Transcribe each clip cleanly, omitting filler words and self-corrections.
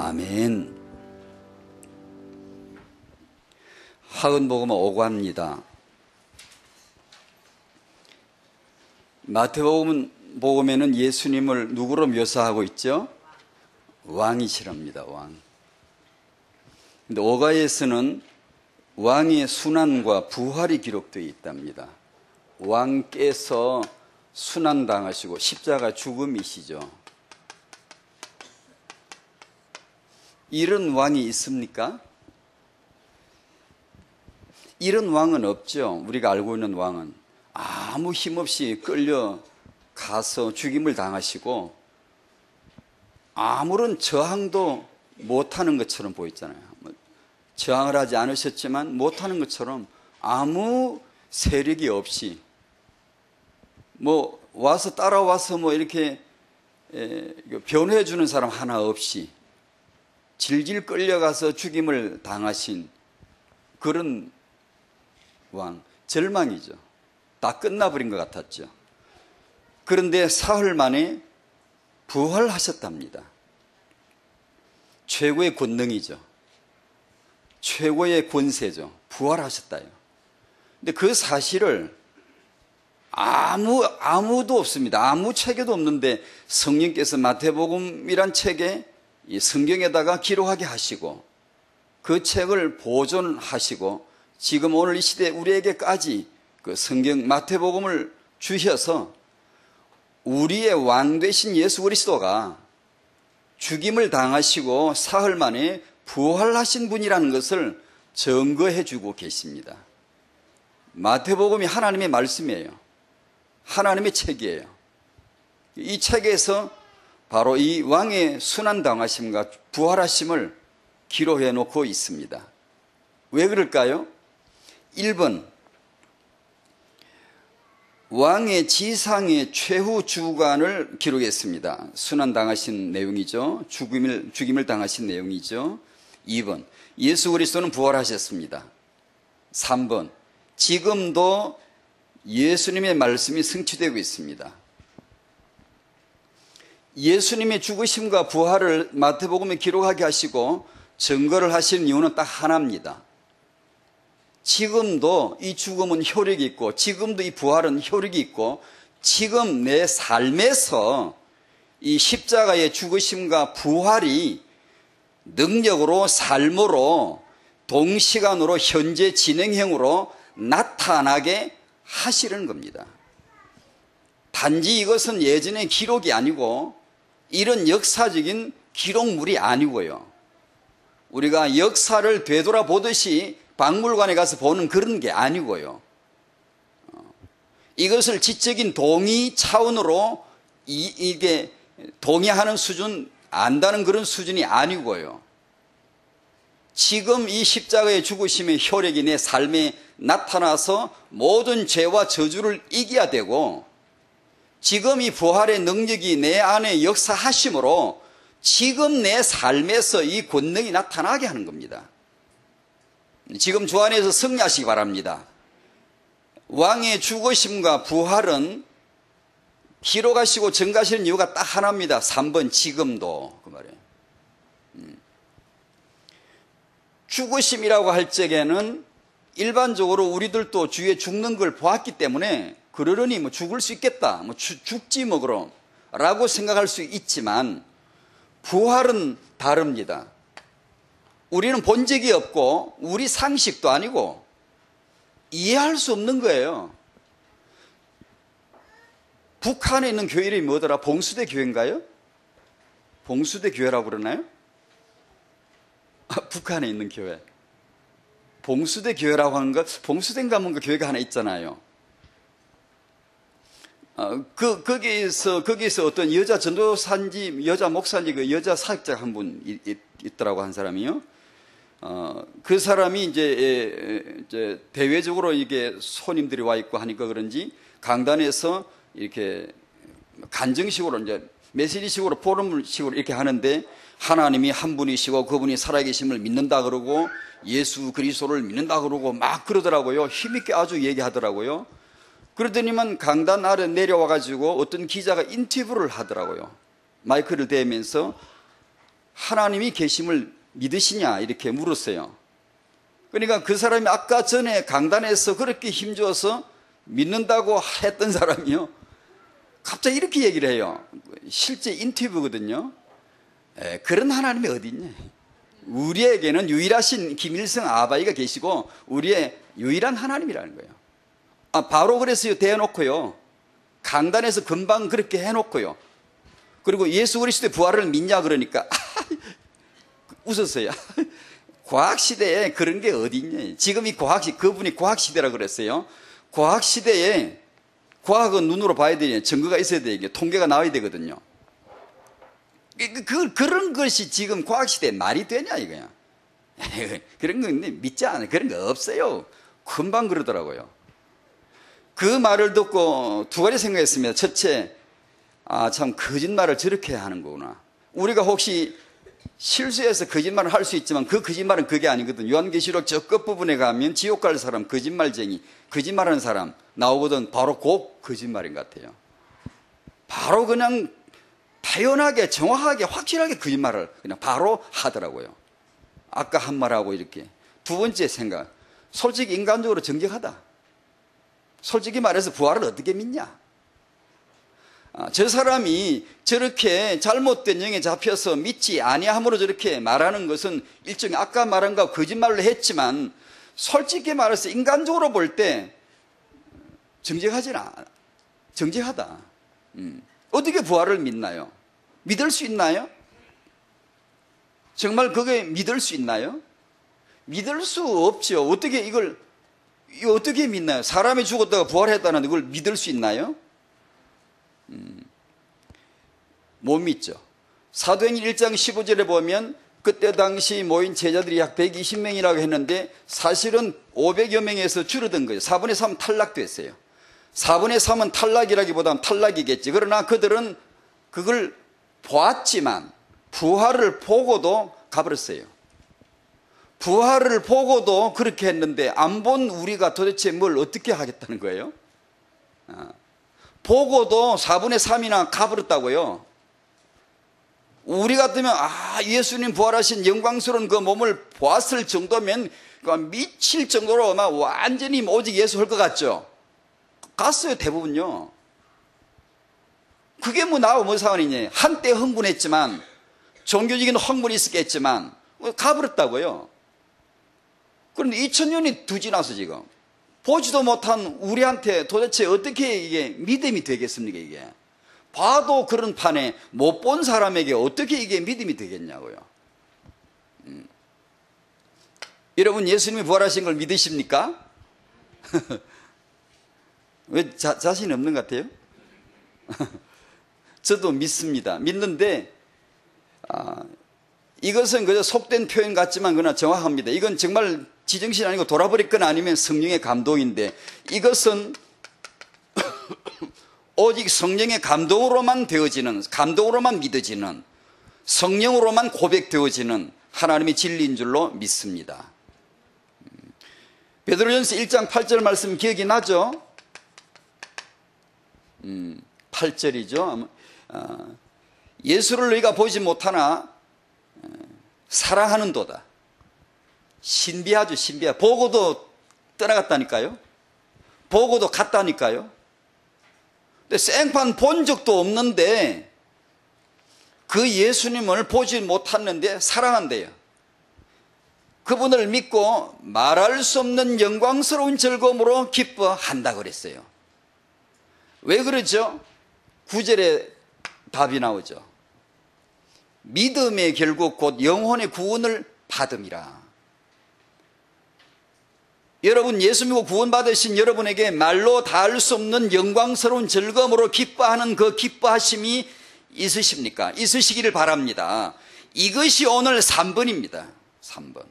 아멘. 하은복음 5과입니다. 마태복음에는 예수님을 누구로 묘사하고 있죠? 왕이시랍니다. 왕. 근데 5과에서는 왕의 순환과 부활이 기록되어 있답니다. 왕께서 순환당하시고 십자가 죽음이시죠. 이런 왕이 있습니까? 이런 왕은 없죠. 우리가 알고 있는 왕은 아무 힘없이 끌려가서 죽임을 당하시고 아무런 저항도 못하는 것처럼 보였잖아요. 저항을 하지 않으셨지만 못하는 것처럼 아무 세력이 없이 와서 따라와서 이렇게 변호해 주는 사람 하나 없이 질질 끌려가서 죽임을 당하신 그런 왕, 절망이죠. 다 끝나버린 것 같았죠. 그런데 사흘 만에 부활하셨답니다. 최고의 권능이죠. 최고의 권세죠. 부활하셨다요. 근데 그 사실을 아무도 없습니다. 아무 책에도 없는데 성령께서 마태복음이란 책에 이 성경에다가 기록하게 하시고 그 책을 보존하시고 지금 오늘 이 시대 우리에게까지 그 성경 마태복음을 주셔서 우리의 왕 되신 예수 그리스도가 죽임을 당하시고 사흘 만에 부활하신 분이라는 것을 증거해 주고 계십니다. 마태복음이 하나님의 말씀이에요. 하나님의 책이에요. 이 책에서 바로 이 왕의 순환당하심과 부활하심을 기록해 놓고 있습니다. 왜 그럴까요? 1번, 왕의 지상의 최후 주관을 기록했습니다. 순환당하신 내용이죠. 죽임을 당하신 내용이죠. 2번, 예수 그리스도는 부활하셨습니다. 3번, 지금도 예수님의 말씀이 성취되고 있습니다. 예수님의 죽으심과 부활을 마태복음에 기록하게 하시고 증거를 하시는 이유는 딱 하나입니다. 지금도 이 죽음은 효력이 있고 지금도 이 부활은 효력이 있고 지금 내 삶에서 이 십자가의 죽으심과 부활이 능력으로 삶으로 동시간으로 현재 진행형으로 나타나게 하시는 겁니다. 단지 이것은 예전의 기록이 아니고 이런 역사적인 기록물이 아니고요. 우리가 역사를 되돌아보듯이 박물관에 가서 보는 그런 게 아니고요. 이것을 지적인 동의 차원으로 이게 동의하는 수준, 안다는 그런 수준이 아니고요. 지금 이 십자가의 죽으심의 효력이 내 삶에 나타나서 모든 죄와 저주를 이겨야 되고 지금 이 부활의 능력이 내 안에 역사하심으로 지금 내 삶에서 이 권능이 나타나게 하는 겁니다. 지금 주 안에서 승리하시기 바랍니다. 왕의 죽으심과 부활은 기록하시고 증가하시는 이유가 딱 하나입니다. 3번 지금도 그 말이에요. 죽으심이라고 할 적에는 일반적으로 우리들도 주위에 죽는 걸 보았기 때문에 그러려니 죽을 수 있겠다, 죽지 그럼 라고 생각할 수 있지만 부활은 다릅니다. 우리는 본 적이 없고 우리 상식도 아니고 이해할 수 없는 거예요. 북한에 있는 교회 이름이 뭐더라? 봉수대 교회인가요? 봉수대 교회라고 그러나요? 북한에 있는 교회. 봉수대 교회라고 하는 것, 봉수대인가 뭔가 교회가 하나 있잖아요. 거기서 어떤 여자 전도사인지 여자 목사인지 그 여자 사역자 한 분 있더라고 한 사람이요. 그 사람이 이제 대외적으로 이게 손님들이 와 있고 하니까 그런지 강단에서 이렇게 간증식으로 이제 메시지식으로 포럼식으로 이렇게 하는데 하나님이 한 분이시고 그분이 살아계심을 믿는다 그러고 예수 그리스도를 믿는다 그러고 막 그러더라고요. 힘있게 아주 얘기하더라고요. 그러더니만 강단 아래 내려와 가지고 어떤 기자가 인터뷰를 하더라고요. 마이크를 대면서 하나님이 계심을 믿으시냐 이렇게 물었어요. 그러니까 그 사람이 아까 전에 강단에서 그렇게 힘줘서 믿는다고 했던 사람이요, 갑자기 이렇게 얘기를 해요. 실제 인터뷰거든요. 그런 하나님이 어디 있냐. 우리에게는 유일하신 김일성 아바이가 계시고 우리의 유일한 하나님이라는 거예요. 바로 그랬어요. 대놓고요. 강단에서 금방 그렇게 해놓고요. 그리고 예수 그리스도의 부활을 믿냐 그러니까 웃었어요. 과학시대에 그런 게 어디 있냐. 지금 이 그분이 과학시대라고 그랬어요. 과학시대에 과학은 눈으로 봐야 되냐, 증거가 있어야 되냐, 통계가 나와야 되거든요. 그런 것이 지금 과학시대에 말이 되냐 이거야. 그런 건 믿지 않아요. 그런 거 없어요. 금방 그러더라고요. 그 말을 듣고 두 가지 생각했습니다. 첫째, 참 거짓말을 저렇게 하는 거구나. 우리가 혹시 실수해서 거짓말을 할 수 있지만 그 거짓말은 그게 아니거든. 요한계시록 저 끝부분에 가면 지옥 갈 사람, 거짓말쟁이, 거짓말하는 사람 나오거든. 바로 그 거짓말인 것 같아요. 바로 그냥 타연하게, 정확하게, 확실하게 거짓말을 그냥 바로 하더라고요. 아까 한 말하고 이렇게. 두 번째 생각, 솔직히 인간적으로 정직하다. 솔직히 말해서 부활을 어떻게 믿냐. 저 사람이 저렇게 잘못된 영에 잡혀서 믿지 아니함으로 저렇게 말하는 것은 일종의 아까 말한 거 거짓말로 했지만 솔직히 말해서 인간적으로 볼 때 정직하다. 어떻게 부활을 믿나요? 믿을 수 있나요? 정말 그게 믿을 수 있나요? 믿을 수 없죠. 이거 어떻게 믿나요? 사람이 죽었다가 부활했다는데 그걸 믿을 수 있나요? 못 믿죠. 사도행전 1장 15절에 보면 그때 당시 모인 제자들이 약 120명이라고 했는데 사실은 500여 명에서 줄어든 거예요. 4분의 3 탈락됐어요. 4분의 3은 탈락이라기보다는 탈락이겠지. 그러나 그들은 그걸 보았지만 부활을 보고도 가버렸어요. 부활을 보고도 그렇게 했는데 안 본 우리가 도대체 뭘 어떻게 하겠다는 거예요? 보고도 4분의 3이나 가버렸다고요. 우리 같으면 예수님 부활하신 영광스러운 그 몸을 보았을 정도면 미칠 정도로 막 완전히 오직 예수 할 것 같죠. 갔어요. 대부분요. 그게 나하고 뭐 상관이냐. 한때 흥분했지만 종교적인 흥분이 있었겠지만 가버렸다고요. 그런데 2000년이 더 지나서 지금 보지도 못한 우리한테 도대체 어떻게 이게 믿음이 되겠습니까? 이게 봐도 그런 판에 못 본 사람에게 어떻게 이게 믿음이 되겠냐고요. 여러분 예수님이 부활하신 걸 믿으십니까? 왜 자신이 없는 것 같아요? 저도 믿습니다. 믿는데 이것은 그저 속된 표현 같지만 그러나 정확합니다. 이건 정말 지정신 아니고 돌아버렸거나 아니면 성령의 감동인데 이것은 오직 성령의 감동으로만 되어지는, 감동으로만 믿어지는, 성령으로만 고백되어지는 하나님의 진리인 줄로 믿습니다. 베드로전서 1장 8절 말씀 기억이 나죠? 8절이죠. 예수를 너희가 보지 못하나 사랑하는도다. 신비하죠. 신비하. 보고도 떠나갔다니까요. 보고도 갔다니까요. 근데 생판 본 적도 없는데 그 예수님을 보지 못했는데 사랑한대요. 그분을 믿고 말할 수 없는 영광스러운 즐거움으로 기뻐한다 그랬어요. 왜 그러죠? 9절에 답이 나오죠. 믿음의 결국 곧 영혼의 구원을 받음이라. 여러분 예수 믿고 구원받으신 여러분에게 말로 다 할 수 없는 영광스러운 즐거움으로 기뻐하는 그 기뻐하심이 있으십니까? 있으시기를 바랍니다. 이것이 오늘 3번입니다. 3번.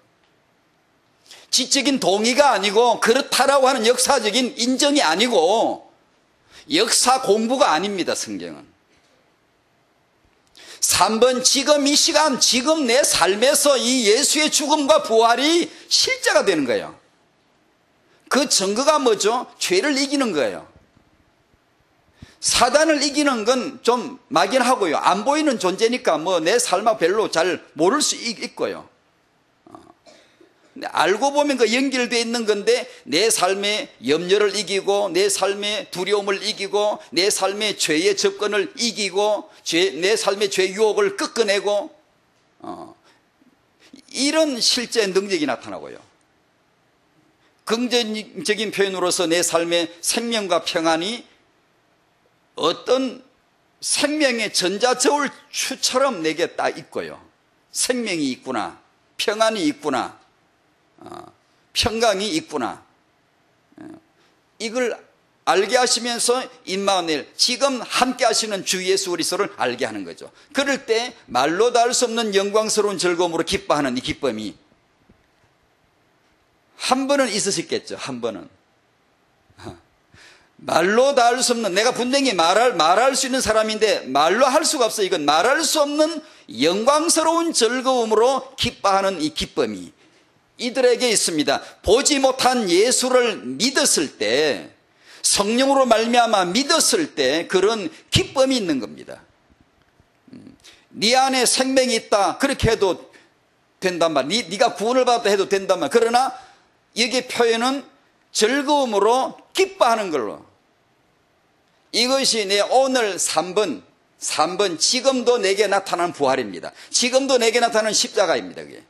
지적인 동의가 아니고 그렇다라고 하는 역사적인 인정이 아니고 역사 공부가 아닙니다. 성경은. 3번, 지금 이 시간, 지금 내 삶에서 이 예수의 죽음과 부활이 실제가 되는 거예요. 그 증거가 뭐죠? 죄를 이기는 거예요. 사단을 이기는 건 좀 막연하고요. 안 보이는 존재니까 뭐 내 삶하고 별로 잘 모를 수 있고요. 알고 보면 그 연결되어 있는 건데 내 삶의 염려를 이기고 내 삶의 두려움을 이기고 내 삶의 죄의 접근을 이기고 내 삶의 죄 유혹을 꺾어내고 이런 실제 능력이 나타나고요. 긍정적인 표현으로서 내 삶의 생명과 평안이 어떤 생명의 전자저울추처럼 내게 딱 있고요. 생명이 있구나, 평안이 있구나, 평강이 있구나. 이걸 알게 하시면서 임마누엘, 지금 함께 하시는 주 예수 그리스도를 알게 하는 거죠. 그럴 때 말로 다 할 수 없는 영광스러운 즐거움으로 기뻐하는 이 기쁨이 한 번은 있으셨겠죠. 한 번은 말로 다 할 수 없는, 내가 분명히 말할 수 있는 사람인데 말로 할 수가 없어요. 이건 말할 수 없는 영광스러운 즐거움으로 기뻐하는 이 기쁨이 이들에게 있습니다. 보지 못한 예수를 믿었을 때, 성령으로 말미암아 믿었을 때 그런 기쁨이 있는 겁니다. 네 안에 생명이 있다, 그렇게 해도 된단 말이야. 네가 구원을 받았다 해도 된단 말이야. 그러나 여기 표현은 즐거움으로 기뻐하는 걸로. 이것이 내 오늘 3번 지금도 내게 나타나는 부활입니다. 지금도 내게 나타나는 십자가입니다. 그게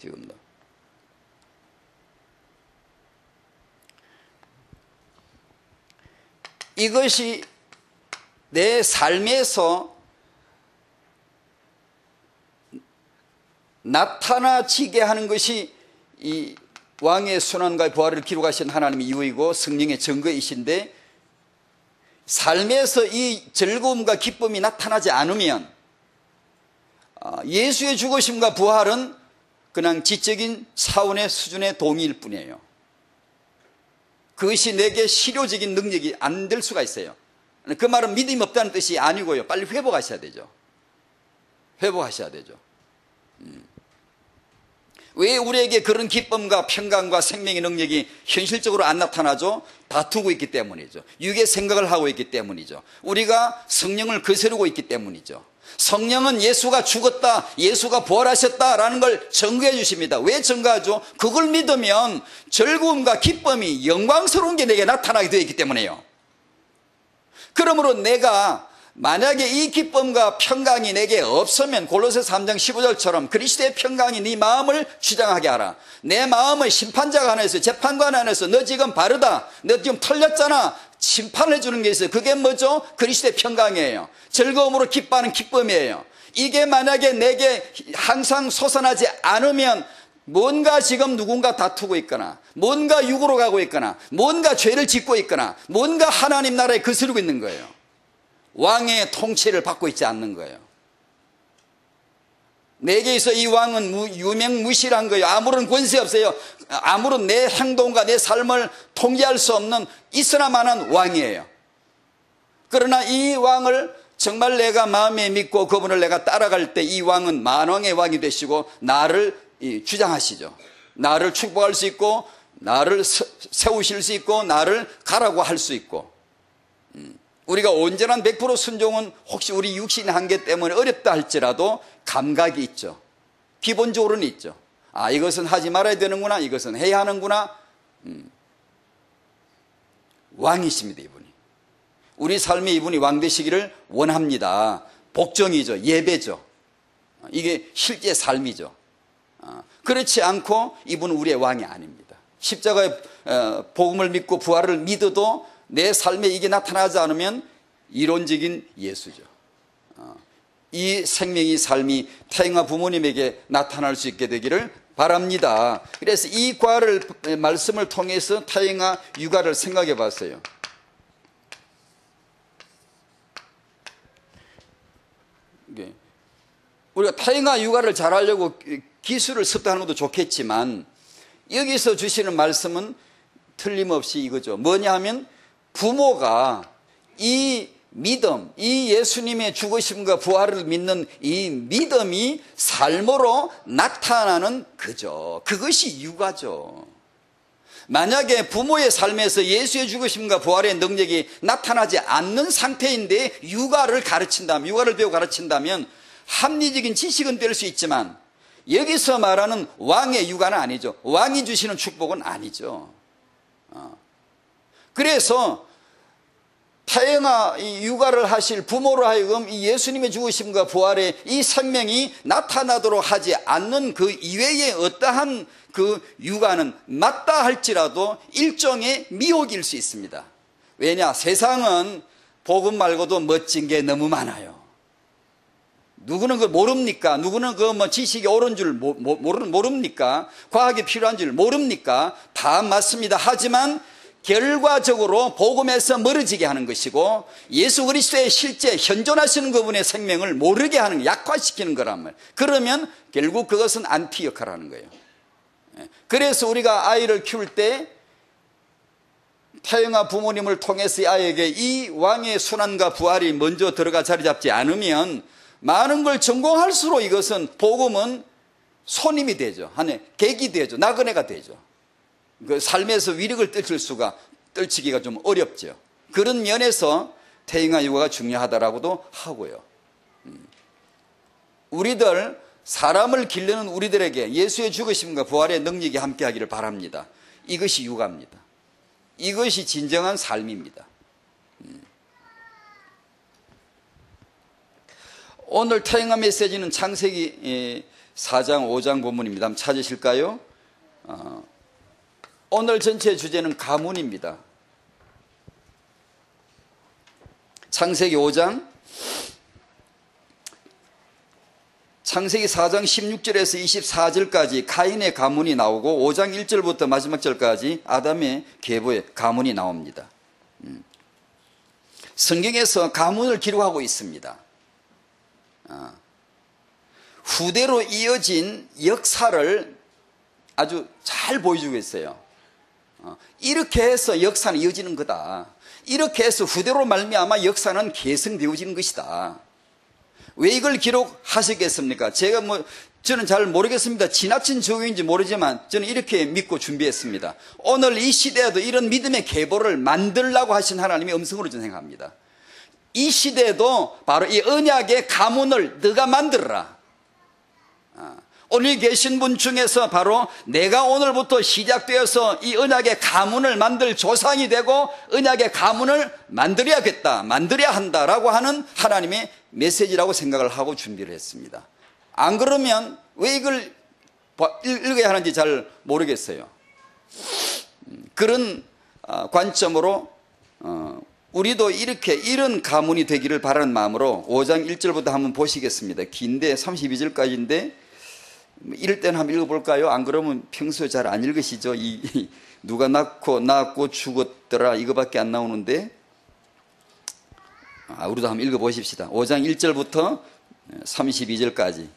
지금도. 이것이 내 삶에서 나타나지게 하는 것이 이 왕의 순환과 부활을 기록하신 하나님의 이유이고 성령의 증거이신데, 삶에서 이 즐거움과 기쁨이 나타나지 않으면 예수의 죽으심과 부활은 그냥 지적인 차원의 수준의 동의일 뿐이에요. 그것이 내게 실효적인 능력이 안 될 수가 있어요. 그 말은 믿음이 없다는 뜻이 아니고요. 빨리 회복하셔야 되죠. 회복하셔야 되죠. 왜 우리에게 그런 기쁨과 평강과 생명의 능력이 현실적으로 안 나타나죠? 다투고 있기 때문이죠. 육의 생각을 하고 있기 때문이죠. 우리가 성령을 거스르고 있기 때문이죠. 성령은 예수가 죽었다, 예수가 부활하셨다라는 걸 증거해 주십니다. 왜 증거하죠? 그걸 믿으면 즐거움과 기쁨이, 영광스러운 게 내게 나타나게 되어 있기 때문에요. 그러므로 내가 만약에 이 기쁨과 평강이 내게 없으면 골로새서 3장 15절처럼 그리스도의 평강이 네 마음을 주장하게 하라. 내 마음을 심판자가 안에서, 재판관 안에서 너 지금 바르다, 너 지금 틀렸잖아, 심판을 해주는 게 있어요. 그게 뭐죠? 그리스도의 평강이에요. 즐거움으로 기뻐하는 기쁨이에요. 이게 만약에 내게 항상 솟아나지 않으면 뭔가 지금 누군가 다투고 있거나, 뭔가 육으로 가고 있거나, 뭔가 죄를 짓고 있거나, 뭔가 하나님 나라에 거스르고 있는 거예요. 왕의 통치를 받고 있지 않는 거예요. 내게 있어 이 왕은 유명무실한 거예요. 아무런 권세 없어요. 아무런 내 행동과 내 삶을 통제할 수 없는 있으나마는 왕이에요. 그러나 이 왕을 정말 내가 마음에 믿고 그분을 내가 따라갈 때 이 왕은 만왕의 왕이 되시고 나를 주장하시죠. 나를 축복할 수 있고, 나를 세우실 수 있고, 나를 가라고 할 수 있고. 우리가 온전한 100% 순종은 혹시 우리 육신의 한계 때문에 어렵다 할지라도 감각이 있죠. 기본적으로는 있죠. 아, 이것은 하지 말아야 되는구나, 이것은 해야 하는구나. 왕이십니다, 이분이. 우리 삶에 이분이 왕 되시기를 원합니다. 복종이죠. 예배죠. 이게 실제 삶이죠. 그렇지 않고 이분은 우리의 왕이 아닙니다. 십자가의 복음을 믿고 부활을 믿어도 내 삶에 이게 나타나지 않으면 이론적인 예수죠. 이 생명이, 삶이 태영아 부모님에게 나타날 수 있게 되기를 바랍니다. 그래서 이 말씀을 통해서 태영아 육아를 생각해 봤어요. 우리가 태영아 육아를 잘하려고 기술을 습득하는 것도 좋겠지만, 여기서 주시는 말씀은 틀림없이 이거죠. 뭐냐 하면 부모가 이 믿음, 이 예수님의 죽으심과 부활을 믿는 이 믿음이 삶으로 나타나는 거죠. 그것이 육아죠. 만약에 부모의 삶에서 예수의 죽으심과 부활의 능력이 나타나지 않는 상태인데 육아를 가르친다면, 육아를 배우고 가르친다면 합리적인 지식은 될 수 있지만 여기서 말하는 왕의 육아는 아니죠. 왕이 주시는 축복은 아니죠. 그래서 태영아, 이 육아를 하실 부모로 하여금 이 예수님의 죽으심과 부활의 이 생명이 나타나도록 하지 않는 그 이외의 어떠한 그 육아는 맞다 할지라도 일종의 미혹일 수 있습니다. 왜냐? 세상은 복음 말고도 멋진 게 너무 많아요. 누구는 그걸 모릅니까? 누구는 그 뭐 지식이 옳은 줄 모릅니까? 과학이 필요한 줄 모릅니까? 다 맞습니다. 하지만 결과적으로 복음에서 멀어지게 하는 것이고 예수 그리스도의 실제 현존하시는 그분의 생명을 모르게 하는, 약화시키는 거란 말이에요. 그러면 결국 그것은 안티 역할을 하는 거예요. 그래서 우리가 아이를 키울 때 태영아 부모님을 통해서 이 아이에게 이 왕의 순환과 부활이 먼저 들어가 자리 잡지 않으면 많은 걸 전공할수록 이것은 복음은 손님이 되죠. 하나의 객이 되죠. 나그네가 되죠. 그 삶에서 위력을 떨치기가 좀 어렵죠. 그런 면에서 태영아 육아가 중요하다라고도 하고요. 우리들 사람을 기르는 우리들에게 예수의 죽으심과 부활의 능력이 함께하기를 바랍니다. 이것이 육아입니다. 이것이 진정한 삶입니다. 오늘 태영아 메시지는 창세기 4장 5장 본문입니다. 한번 찾으실까요? 오늘 전체 주제는 가문입니다. 창세기 5장, 창세기 4장 16절에서 24절까지 가인의 가문이 나오고 5장 1절부터 마지막 절까지 아담의 계보의 가문이 나옵니다. 성경에서 가문을 기록하고 있습니다. 후대로 이어진 역사를 아주 잘 보여주고 있어요. 이렇게 해서 역사는 이어지는 거다. 이렇게 해서 후대로 말미암아 역사는 계승되어지는 것이다. 왜 이걸 기록하시겠습니까? 저는 잘 모르겠습니다. 지나친 적용인지 모르지만 저는 이렇게 믿고 준비했습니다. 오늘 이 시대에도 이런 믿음의 계보를 만들라고 하신 하나님의 음성으로 저는 생각합니다. 이 시대에도 바로 이 언약의 가문을 너가 만들어라. 오늘 계신 분 중에서 바로 내가 오늘부터 시작되어서 이 언약의 가문을 만들 조상이 되고 언약의 가문을 만들어야겠다, 만들어야 한다라고 하는 하나님의 메시지라고 생각을 하고 준비를 했습니다. 안 그러면 왜 이걸 읽어야 하는지 잘 모르겠어요. 그런 관점으로 우리도 이런 가문이 되기를 바라는 마음으로 5장 1절부터 한번 보시겠습니다. 긴데 32절까지인데 이럴 때는 한번 읽어볼까요? 안 그러면 평소에 잘 안 읽으시죠? 누가 낳고 죽었더라 이거밖에 안 나오는데 우리도 한번 읽어보십시다. 5장 1절부터 32절까지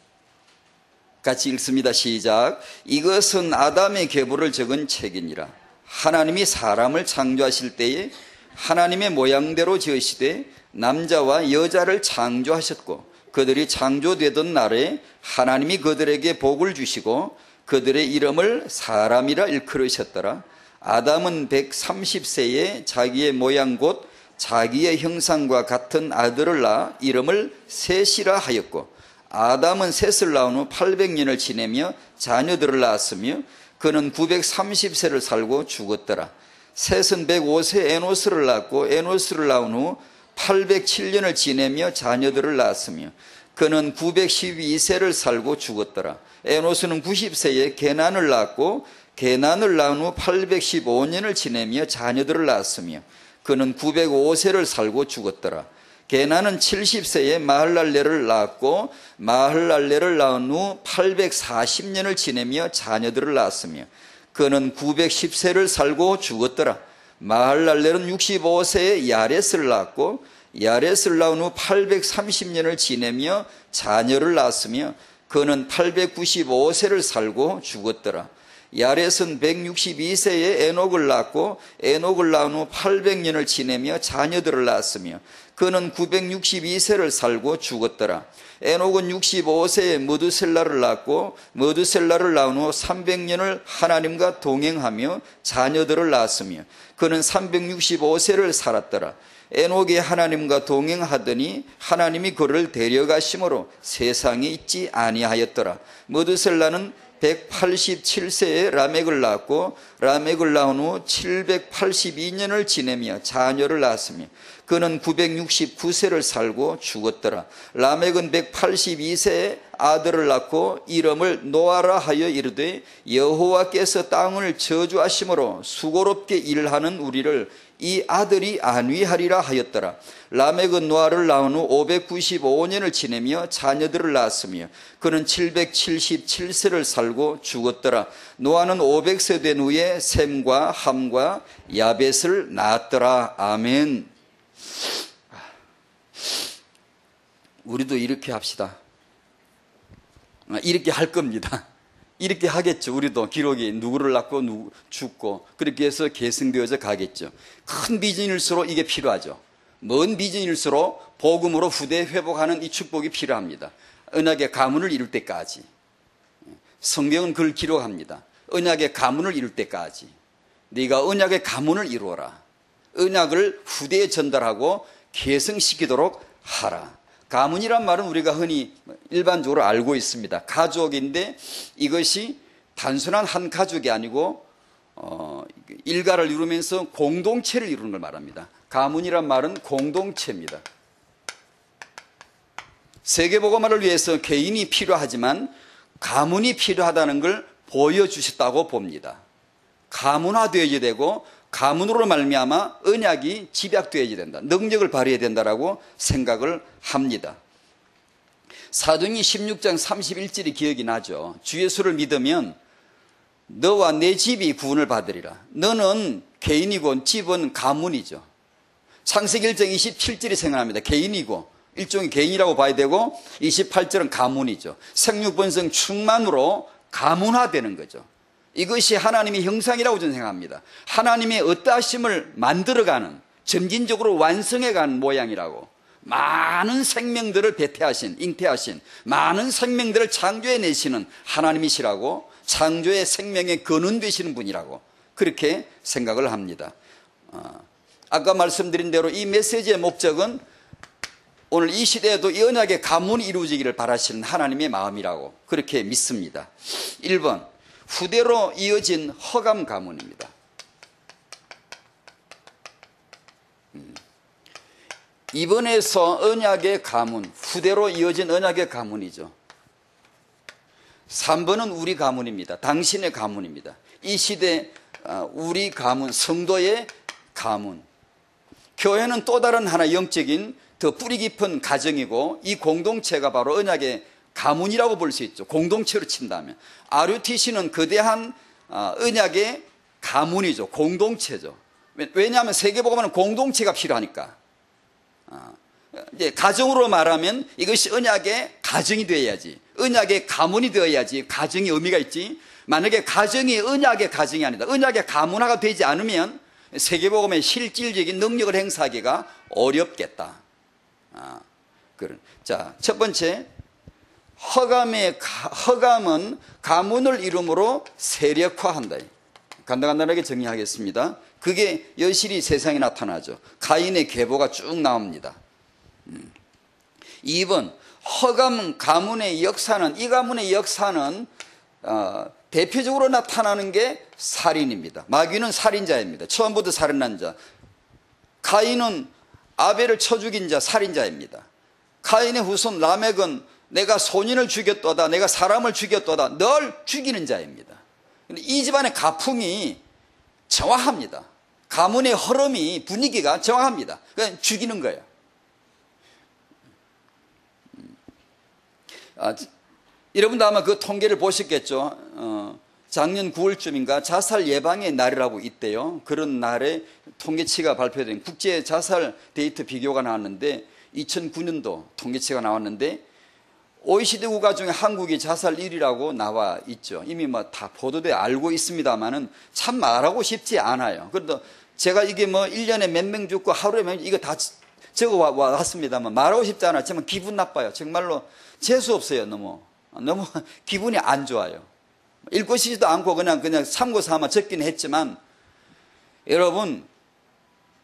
같이 읽습니다. 시작. 이것은 아담의 계보를 적은 책이니라. 하나님이 사람을 창조하실 때에 하나님의 모양대로 지으시되 남자와 여자를 창조하셨고 그들이 창조되던 날에 하나님이 그들에게 복을 주시고 그들의 이름을 사람이라 일컬으셨더라. 아담은 130세에 자기의 모양 곧 자기의 형상과 같은 아들을 낳아 이름을 셋이라 하였고 아담은 셋을 낳은 후 800년을 지내며 자녀들을 낳았으며 그는 930세를 살고 죽었더라. 셋은 105세 에노스를 낳고 에노스를 낳은 후 807년을 지내며 자녀들을 낳았으며 그는 912세를 살고 죽었더라. 에노스는 90세에 게난을 낳았고 게난을 낳은 후 815년을 지내며 자녀들을 낳았으며 그는 905세를 살고 죽었더라. 게난은 70세에 마할랄레를 낳았고 마할랄레를 낳은 후 840년을 지내며 자녀들을 낳았으며 그는 910세를 살고 죽었더라. 마할랄렐은 65세에 야렛을 낳았고 야렛을 낳은 후 830년을 지내며 자녀를 낳았으며 그는 895세를 살고 죽었더라. 야렛은 162세에 에녹을 낳고 에녹을 낳은 후 800년을 지내며 자녀들을 낳았으며 그는 962세를 살고 죽었더라. 에녹은 65세에 머두셀라를 낳고 머두셀라를 낳은 후 300년을 하나님과 동행하며 자녀들을 낳았으며 그는 365세를 살았더라. 에녹이 하나님과 동행하더니 하나님이 그를 데려가심으로 세상에 있지 아니하였더라. 머두셀라는 187세에 라멕을 낳았고 라멕을 낳은 후 782년을 지내며 자녀를 낳았으며 그는 969세를 살고 죽었더라. 라멕은 182세에 아들을 낳고 이름을 노아라 하여 이르되 여호와께서 땅을 저주하심으로 수고롭게 일하는 우리를 이 아들이 안위하리라 하였더라. 라멕은 노아를 낳은 후 595년을 지내며 자녀들을 낳았으며 그는 777세를 살고 죽었더라. 노아는 500세 된 후에 셈과 함과 야벳을 낳았더라. 아멘. 우리도 이렇게 합시다. 이렇게 할 겁니다. 이렇게 하겠죠. 우리도 기록이 누구를 낳고 누구 죽고 그렇게 해서 계승되어져 가겠죠. 큰 비전일수록 이게 필요하죠. 먼 비전일수록 복음으로 후대 회복하는 이 축복이 필요합니다. 언약의 가문을 이룰 때까지. 성경은 그걸 기록합니다. 언약의 가문을 이룰 때까지. 네가 언약의 가문을 이루어라. 언약을 후대에 전달하고 계승시키도록 하라. 가문이란 말은 우리가 흔히 일반적으로 알고 있습니다. 가족인데 이것이 단순한 한 가족이 아니고 일가를 이루면서 공동체를 이루는 걸 말합니다. 가문이란 말은 공동체입니다. 세계복음화를 위해서 개인이 필요하지만 가문이 필요하다는 걸 보여주셨다고 봅니다. 가문화되어야 되고 가문으로 말미암아 언약이 집약되어야 된다. 능력을 발휘해야 된다라고 생각을 합니다. 사도행전 16장 31절이 기억이 나죠. 주 예수를 믿으면 너와 내 집이 구원을 받으리라. 너는 개인이고 집은 가문이죠. 창세기 1장 27절이 생각납니다. 개인이고 일종의 개인이라고 봐야 되고 28절은 가문이죠. 생육번성 충만으로 가문화되는 거죠. 이것이 하나님의 형상이라고 저는 생각합니다. 하나님의 어떠하심을 만들어가는 점진적으로 완성해가는 모양이라고. 많은 생명들을 배태하신 잉태하신 많은 생명들을 창조해내시는 하나님이시라고 창조의 생명의 근원 되시는 분이라고 그렇게 생각을 합니다. 아까 말씀드린 대로 이 메시지의 목적은 오늘 이 시대에도 이 언약의 가문이 이루어지기를 바라시는 하나님의 마음이라고 그렇게 믿습니다. 1번 후대로 이어진 허감 가문입니다. 이번에서 언약의 가문, 후대로 이어진 언약의 가문이죠. 3번은 우리 가문입니다. 당신의 가문입니다. 이 시대 우리 가문, 성도의 가문. 교회는 또 다른 하나 영적인 더 뿌리 깊은 가정이고 이 공동체가 바로 언약의 가문이라고 볼 수 있죠. 공동체로 친다면. RUTC는 거대한 언약의 가문이죠. 공동체죠. 왜냐하면 세계복음화는 공동체가 필요하니까. 이제 가정으로 말하면 이것이 언약의 가정이 되어야지. 언약의 가문이 되어야지 가정이 의미가 있지. 만약에 가정이 언약의 가정이 아니다. 언약의 가문화가 되지 않으면 세계복음의 실질적인 능력을 행사하기가 어렵겠다. 자, 첫 번째. 허감은 가문을 이름으로 세력화한다. 간단하게 정리하겠습니다. 그게 여실히 세상에 나타나죠. 가인의 계보가 쭉 나옵니다. 2번 허감 가문의 역사는 이 가문의 역사는 대표적으로 나타나는 게 살인입니다. 마귀는 살인자입니다. 처음부터 살인한 자. 가인은 아벨을 쳐 죽인 자 살인자입니다. 가인의 후손 라멕은 내가 소년을 죽였도다 내가 사람을 죽였도다 널 죽이는 자입니다. 이 집안의 가풍이 정확합니다. 가문의 흐름이 분위기가 정확합니다. 그냥 죽이는 거예요. 여러분도 아마 그 통계를 보셨겠죠. 작년 9월쯤인가 자살 예방의 날이라고 있대요. 그런 날에 통계치가 발표된 국제 자살 데이터 비교가 나왔는데 2009년도 통계치가 나왔는데 OECD 국가 중에 한국이 자살 1위라고 나와 있죠. 이미 뭐 다 보도돼 알고 있습니다만은 참 말하고 싶지 않아요. 그래도 제가 이게 뭐 1년에 몇 명 죽고 하루에 몇 명, 이거 다 적어 왔습니다만 말하고 싶지 않았지만 기분 나빠요. 정말로 재수 없어요. 너무 기분이 안 좋아요. 읽고 싶지도 않고 그냥 참고 삼아 적긴 했지만, 여러분,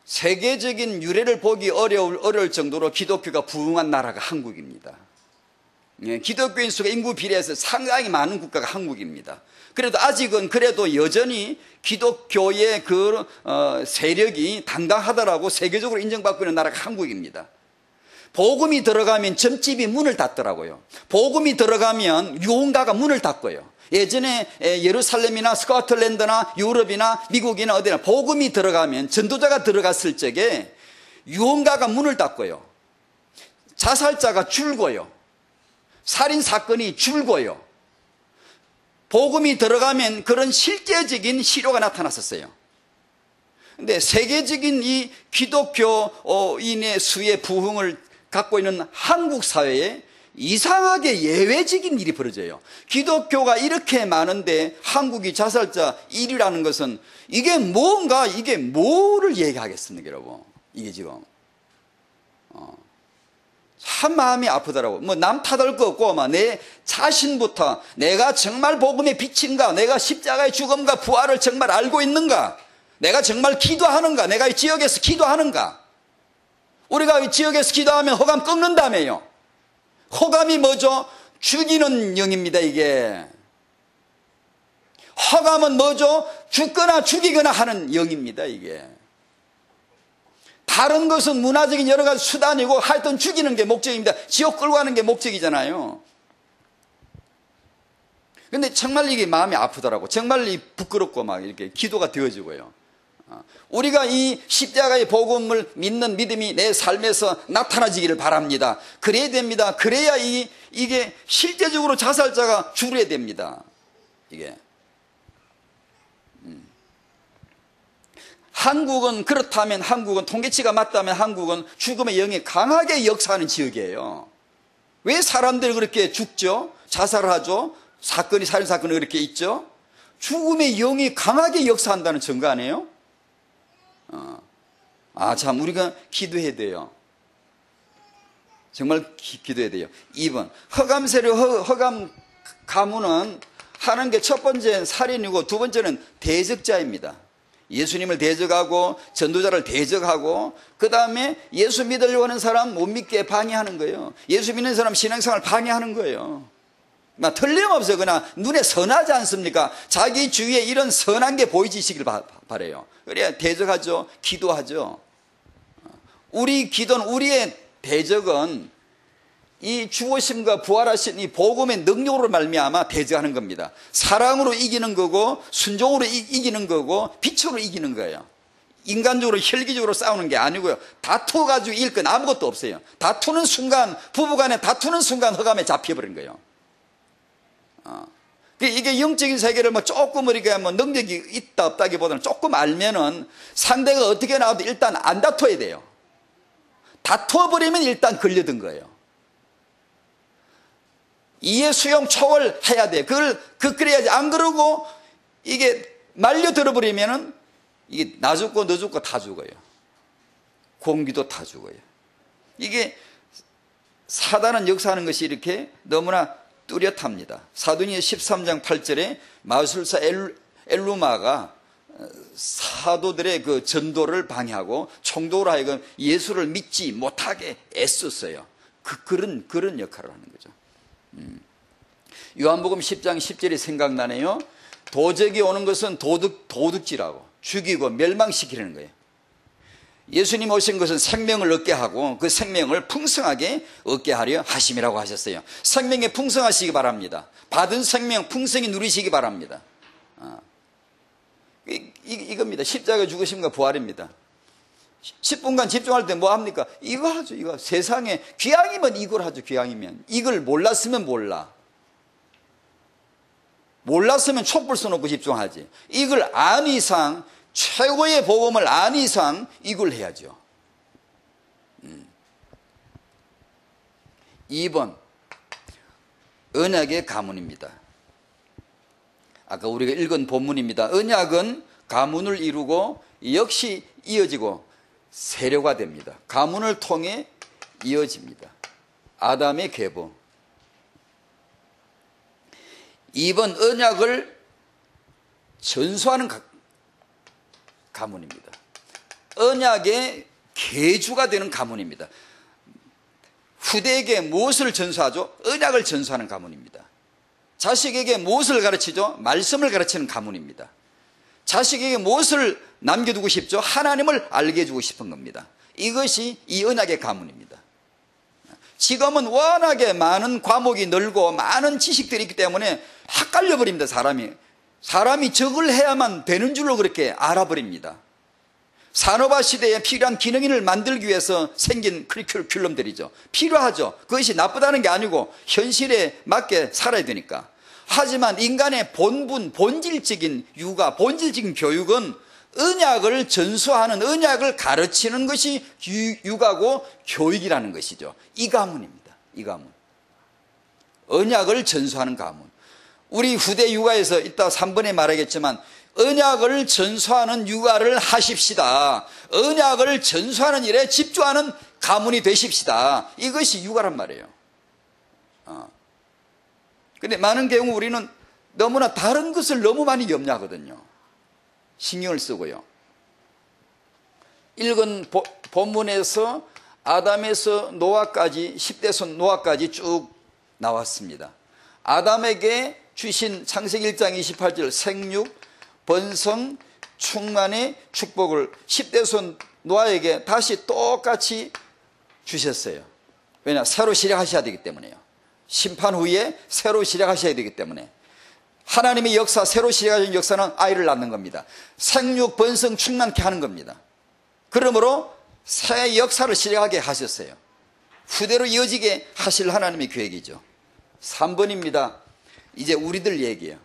세계적인 유례를 보기 어려울 정도로 기독교가 부흥한 나라가 한국입니다. 기독교인 수가 인구 비례해서 상당히 많은 국가가 한국입니다. 그래도 아직은 그래도 여전히 기독교의 그 세력이 당당하다라고 세계적으로 인정받고 있는 나라가 한국입니다. 복음이 들어가면 점집이 문을 닫더라고요. 복음이 들어가면 유흥가가 문을 닫고요. 예전에 예루살렘이나 스코틀랜드나 유럽이나 미국이나 어디나 복음이 들어가면, 전도자가 들어갔을 적에 유흥가가 문을 닫고요. 자살자가 줄고요. 살인사건이 줄고요. 복음이 들어가면 그런 실제적인 실효가 나타났었어요. 근데 세계적인 이 기독교인의 수의 부흥을 갖고 있는 한국 사회에 이상하게 예외적인 일이 벌어져요. 기독교가 이렇게 많은데 한국이 자살자 1위라는 것은 이게 뭔가, 이게 뭐를 얘기하겠습니까, 여러분? 이게 지금 참 마음이 아프더라고. 뭐 남 탓할 거 없고 막 내 자신부터 내가 정말 복음의 빛인가, 내가 십자가의 죽음과 부활을 정말 알고 있는가, 내가 정말 기도하는가, 내가 이 지역에서 기도하는가. 우리가 이 지역에서 기도하면 허감 꺾는다며요. 허감이 뭐죠? 죽이는 영입니다. 이게 허감은 뭐죠? 죽거나 죽이거나 하는 영입니다. 이게 다른 것은 문화적인 여러 가지 수단이고 하여튼 죽이는 게 목적입니다. 지옥 끌고 가는 게 목적이잖아요. 근데 정말 이게 마음이 아프더라고. 정말 부끄럽고 막 이렇게 기도가 되어지고요. 우리가 이 십자가의 복음을 믿는 믿음이 내 삶에서 나타나지기를 바랍니다. 그래야 됩니다. 그래야 이게 실제적으로 자살자가 줄여야 됩니다. 이게 한국은, 그렇다면 한국은, 통계치가 맞다면 한국은 죽음의 영이 강하게 역사하는 지역이에요. 왜 사람들이 그렇게 죽죠? 자살하죠? 살인사건이 그렇게 있죠? 죽음의 영이 강하게 역사한다는 증거 아니에요? 참, 우리가 기도해야 돼요. 정말 기도해야 돼요. 2번, 허감 세력, 허감 가문은 하는 게 첫 번째는 살인이고 두 번째는 대적자입니다. 예수님을 대적하고 전도자를 대적하고, 그 다음에 예수 믿으려고 하는 사람 못 믿게 방해하는 거예요. 예수 믿는 사람 신앙생활 방해하는 거예요. 틀림없어요. 그냥 눈에 선하지 않습니까? 자기 주위에 이런 선한 게 보이시길 바라요. 그래야 대적하죠. 기도하죠. 우리 기도는, 우리의 대적은 이 죽으심과 부활하신 이 복음의 능력으로 말미암아 대적하는 겁니다. 사랑으로 이기는 거고, 순종으로 이기는 거고, 빛으로 이기는 거예요. 인간적으로 혈기적으로 싸우는 게 아니고요. 다투어가지고 이길 건 아무것도 없어요. 다투는 순간, 부부간에 다투는 순간 허감에 잡혀버린 거예요. 이게 영적인 세계를 조금 우리가 능력이 있다 없다기보다는 조금 알면은 상대가 어떻게 나와도 일단 안 다투어야 돼요. 다투어버리면 일단 걸려든 거예요. 이해 수용 초월해야 돼. 그래야지. 안 그러고 이게 말려 들어버리면은 이게 나 죽고 너 죽고 다 죽어요. 공기도 다 죽어요. 이게 사단은 역사하는 것이 이렇게 너무나 뚜렷합니다. 사도행전 13장 8절에 마술사 엘루마가 사도들의 그 전도를 방해하고 총독으로 하여금 예수를 믿지 못하게 애썼어요. 그런 역할을 하는 거죠. 요한복음 10장 10절이 생각나네요. 도적이 오는 것은 도둑질하고 죽이고 멸망시키는 거예요. 예수님 오신 것은 생명을 얻게 하고 그 생명을 풍성하게 얻게 하려 하심이라고 하셨어요. 생명에 풍성하시기 바랍니다. 받은 생명 풍성히 누리시기 바랍니다. 이겁니다. 십자가 죽으심과 부활입니다. 10분간 집중할 때 뭐 합니까? 이거 하죠. 이거 세상에 귀향이면 이걸 하죠. 귀향이면 이걸 몰랐으면 몰랐으면 촛불 써놓고 집중하지. 이걸 안 이상, 최고의 복음을 안 이상 이걸 해야죠. 2번, 언약의 가문입니다. 아까 우리가 읽은 본문입니다. 언약은 가문을 이루고 역시 이어지고 세례가 됩니다. 가문을 통해 이어집니다. 아담의 계보. 이번 언약을 전수하는 가문입니다. 언약의 계주가 되는 가문입니다. 후대에게 무엇을 전수하죠? 언약을 전수하는 가문입니다. 자식에게 무엇을 가르치죠? 말씀을 가르치는 가문입니다. 자식에게 무엇을 남겨두고 싶죠? 하나님을 알게 해주고 싶은 겁니다. 이것이 이 언약의 가문입니다. 지금은 워낙에 많은 과목이 늘고 많은 지식들이 있기 때문에 헷갈려 버립니다. 사람이 적을 해야만 되는 줄로 그렇게 알아버립니다. 산업화 시대에 필요한 기능인을 만들기 위해서 생긴 커리큘럼들이죠. 필요하죠. 그것이 나쁘다는 게 아니고 현실에 맞게 살아야 되니까. 하지만 인간의 본질적인 육아, 본질적인 교육은 언약을 전수하는, 언약을 가르치는 것이 육아고 교육이라는 것이죠. 이 가문입니다. 이 가문. 언약을 전수하는 가문. 우리 후대 육아에서 이따 3번에 말하겠지만 언약을 전수하는 육아를 하십시다. 언약을 전수하는 일에 집중하는 가문이 되십시다. 이것이 육아란 말이에요. 근데 많은 경우 우리는 너무나 다른 것을 너무 많이 염려하거든요. 신경을 쓰고요. 읽은 본문에서 아담에서 노아까지 10대손 노아까지 쭉 나왔습니다. 아담에게 주신 창세기 1장 28절 생육, 번성, 충만의 축복을 10대손 노아에게 다시 똑같이 주셨어요. 왜냐? 새로 시작하셔야 되기 때문에요. 심판 후에 새로 시작하셔야 되기 때문에. 하나님의 역사, 새로 시작하신 역사는 아이를 낳는 겁니다. 생육, 번성, 충만케 하는 겁니다. 그러므로 새 역사를 시작하게 하셨어요. 후대로 이어지게 하실 하나님의 계획이죠. 3번입니다. 이제 우리들 얘기예요.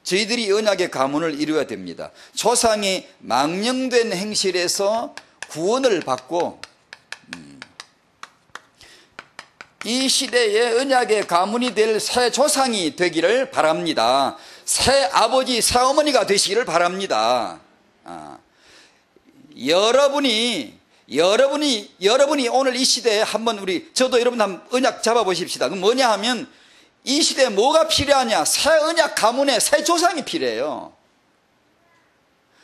저희들이 언약의 가문을 이루어야 됩니다. 조상이 망령된 행실에서 구원을 받고 이 시대에 언약의 가문이 될 새 조상이 되기를 바랍니다. 새 아버지, 새 어머니가 되시기를 바랍니다. 여러분이 오늘 이 시대에 한번 저도 여러분 한번 언약 잡아보십시다. 그럼 뭐냐 하면 이 시대에 뭐가 필요하냐? 새 언약 가문에 새 조상이 필요해요.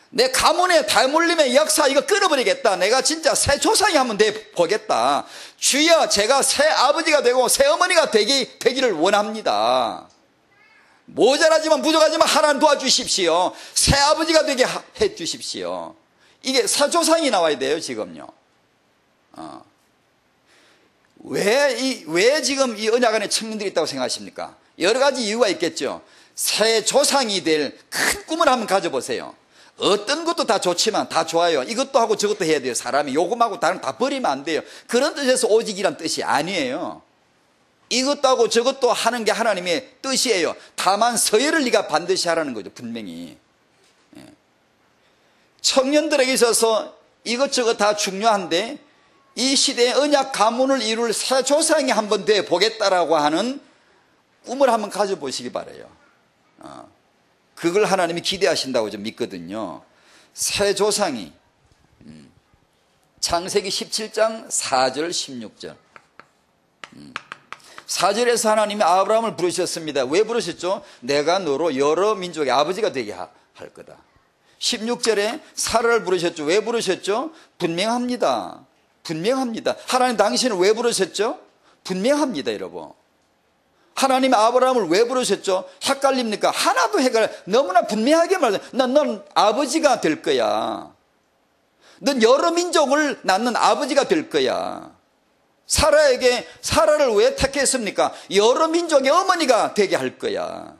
내 가문의 달물림의 역사 이거 끊어버리겠다. 내가 진짜 새 조상이 한번 돼 보겠다. 주여, 제가 새 아버지가 되고 새 어머니가 되기를 원합니다. 모자라지만 부족하지만 하나님 도와주십시오. 새 아버지가 되게 해 주십시오. 이게 새 조상이 나와야 돼요, 지금요. 왜 지금 이 언약 안에 청년들이 있다고 생각하십니까? 여러 가지 이유가 있겠죠. 새 조상이 될 큰 꿈을 한번 가져보세요. 어떤 것도 다 좋지만 다 좋아요. 이것도 하고 저것도 해야 돼요. 사람이 요금하고 다른 다 버리면 안 돼요. 그런 뜻에서 오직이란 뜻이 아니에요. 이것도 하고 저것도 하는 게 하나님의 뜻이에요. 다만 서열을 네가 반드시 하라는 거죠. 분명히. 청년들에게 있어서 이것저것 다 중요한데 이 시대의 언약 가문을 이룰 새 조상이 한번 돼 보겠다라고 하는 꿈을 한번 가져보시기 바라요. 그걸 하나님이 기대하신다고 좀 믿거든요. 새 조상이 창세기 17장 4절 16절 4절에서 하나님이 아브라함을 부르셨습니다. 왜 부르셨죠? 내가 너로 여러 민족의 아버지가 되게 할 거다. 16절에 사라를 부르셨죠. 왜 부르셨죠? 분명합니다. 하나님 당신을 왜 부르셨죠? 분명합니다, 여러분. 하나님 아브라함을 왜 부르셨죠? 헷갈립니까? 하나도 너무나 분명하게 말해요. 넌 아버지가 될 거야. 넌 여러 민족을 낳는 아버지가 될 거야. 사라를 왜 택했습니까? 여러 민족의 어머니가 되게 할 거야.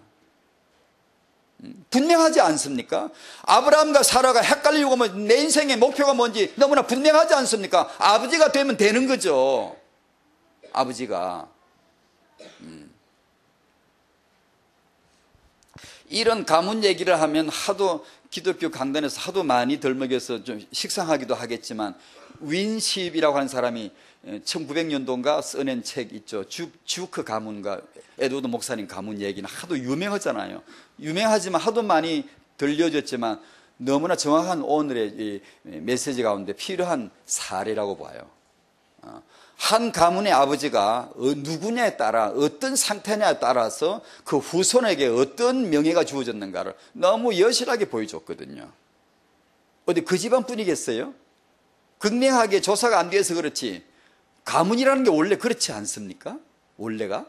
분명하지 않습니까? 아브라함과 사라가 헷갈리고 내 인생의 목표가 뭔지 너무나 분명하지 않습니까? 아버지가 되면 되는 거죠. 아버지가. 이런 가문 얘기를 하면 하도 기독교 강단에서 하도 많이 덜먹여서 좀 식상하기도 하겠지만 윈십이라고 하는 사람이 1900년도인가 써낸 책 있죠. 주크 가문과 에드워드 목사님 가문 얘기는 하도 유명하잖아요. 유명하지만 하도 많이 들려졌지만 너무나 정확한 오늘의 이 메시지 가운데 필요한 사례라고 봐요. 한 가문의 아버지가 누구냐에 따라 어떤 상태냐에 따라서 그 후손에게 어떤 명예가 주어졌는가를 너무 여실하게 보여줬거든요. 어디 그 집안뿐이겠어요? 극명하게 조사가 안 돼서 그렇지 가문이라는 게 원래 그렇지 않습니까? 원래가?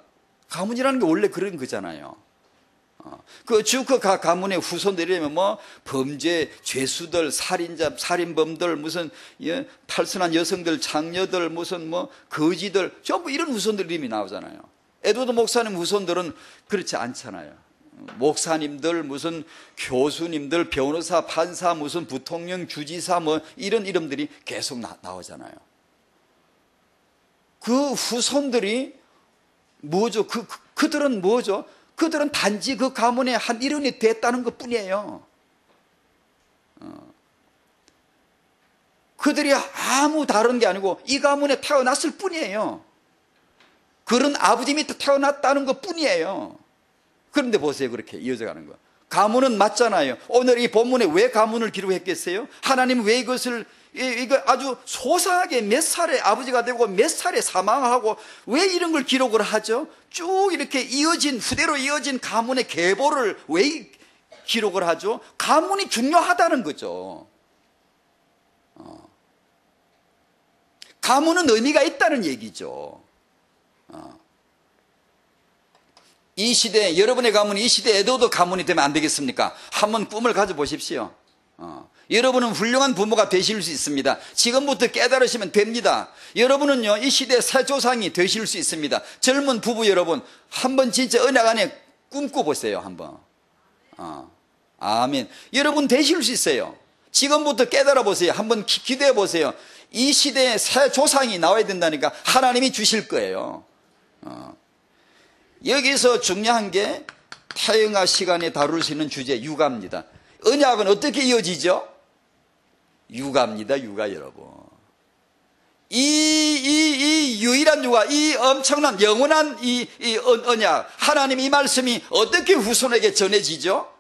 가문이라는 게 원래 그런 거잖아요. 그 주크 가문의 후손들이면 뭐 범죄, 죄수들, 살인자, 살인범들, 무슨 탈선한 여성들, 장녀들, 무슨 뭐 거지들 전부 이런 후손들 이름이 나오잖아요. 에드워드 목사님 후손들은 그렇지 않잖아요. 목사님들, 무슨 교수님들, 변호사, 판사, 무슨 부통령, 주지사 뭐 이런 이름들이 계속 나오잖아요. 그 후손들이 뭐죠? 그들은 뭐죠? 그들은 단지 그 가문의 한 일원이 됐다는 것 뿐이에요. 그들이 아무 다른 게 아니고 이 가문에 태어났을 뿐이에요. 그런 아버지 밑에 태어났다는 것 뿐이에요. 그런데 보세요. 그렇게 이어져가는 거. 가문은 맞잖아요. 오늘 이 본문에 왜 가문을 기록했겠어요? 하나님은 왜 이거 아주 소상하게 몇 살에 아버지가 되고 몇 살에 사망하고 왜 이런 걸 기록을 하죠? 쭉 이렇게 후대로 이어진 가문의 계보를 왜 기록을 하죠? 가문이 중요하다는 거죠. 가문은 의미가 있다는 얘기죠. 이 시대, 여러분의 가문이 이 시대에 에드워드 가문이 되면 안 되겠습니까? 한번 꿈을 가져보십시오. 여러분은 훌륭한 부모가 되실 수 있습니다. 지금부터 깨달으시면 됩니다. 여러분은요, 이 시대의 새 조상이 되실 수 있습니다. 젊은 부부 여러분, 한번 진짜 언약 안에 꿈꿔보세요, 한번. 아멘. 여러분 되실 수 있어요. 지금부터 깨달아보세요. 한번 기도해보세요. 이 시대의 새 조상이 나와야 된다니까 하나님이 주실 거예요. 여기서 중요한 게 태영아 시간에 다룰 수 있는 주제, 육아입니다. 언약은 어떻게 이어지죠? 육아입니다, 육아 여러분. 이 유일한 육아, 이 엄청난 영원한 이 언약, 하나님 이 말씀이 어떻게 후손에게 전해지죠?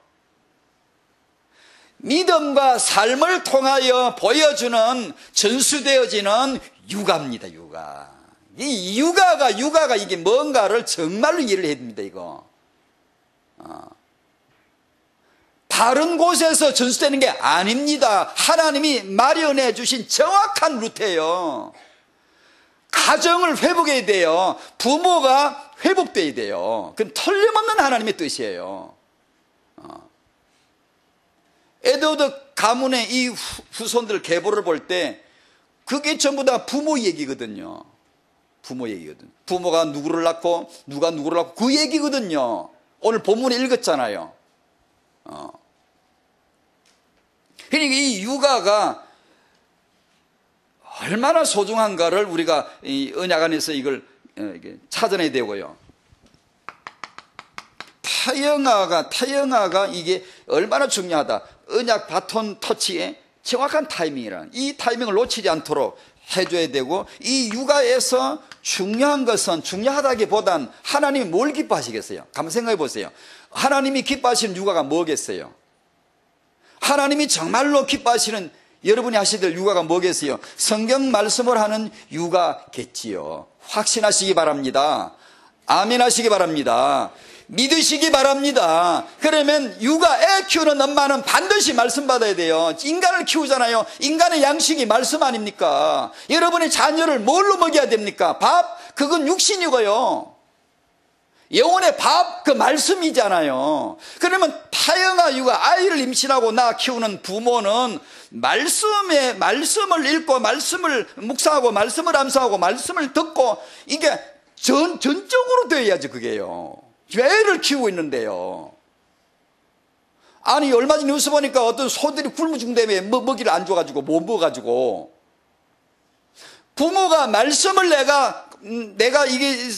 믿음과 삶을 통하여 보여주는, 전수되어지는 육아입니다, 육아. 이 육아가 이게 뭔가를 정말로 이해를 해야 됩니다, 이거. 다른 곳에서 전수되는 게 아닙니다. 하나님이 마련해 주신 정확한 루트예요. 가정을 회복해야 돼요. 부모가 회복돼야 돼요. 그건 틀림없는 하나님의 뜻이에요. 에드워드 가문의 이 후손들 계보를 볼 때 그게 전부 다 부모 얘기거든요. 부모 얘기거든. 부모가 누구를 낳고 누가 누구를 낳고 그 얘기거든요. 오늘 본문에 읽었잖아요. 그러니까 이 육아가 얼마나 소중한가를 우리가 이 언약 안에서 이걸 찾아내야 되고요. 태영아가 이게 얼마나 중요하다. 언약 바톤 터치의 정확한 타이밍이란 이 타이밍을 놓치지 않도록 해줘야 되고, 이 육아에서 중요한 것은 중요하다기보단 하나님이 뭘 기뻐하시겠어요? 한번 생각해 보세요. 하나님이 기뻐하시는 육아가 뭐겠어요? 하나님이 정말로 기뻐하시는 여러분이 하셔야 될 육아가 뭐겠어요? 성경 말씀을 하는 육아겠지요. 확신하시기 바랍니다. 아멘 하시기 바랍니다. 믿으시기 바랍니다. 그러면 육아, 애 키우는 엄마는 반드시 말씀 받아야 돼요. 인간을 키우잖아요. 인간의 양식이 말씀 아닙니까? 여러분의 자녀를 뭘로 먹여야 됩니까? 밥? 그건 육신이고요. 영혼의 밥, 그 말씀이잖아요. 그러면 타영아 육아, 아이를 임신하고 낳아 키우는 부모는 말씀을 읽고, 말씀을 묵상하고, 말씀을 암송하고, 말씀을 듣고, 이게 전적으로 되어야지, 그게요. 애를 키우고 있는데요. 아니, 얼마 전에 뉴스 보니까 어떤 소들이 굶어 죽는다며 먹이를 안 줘가지고, 못 먹어가지고. 부모가 말씀을 내가 이게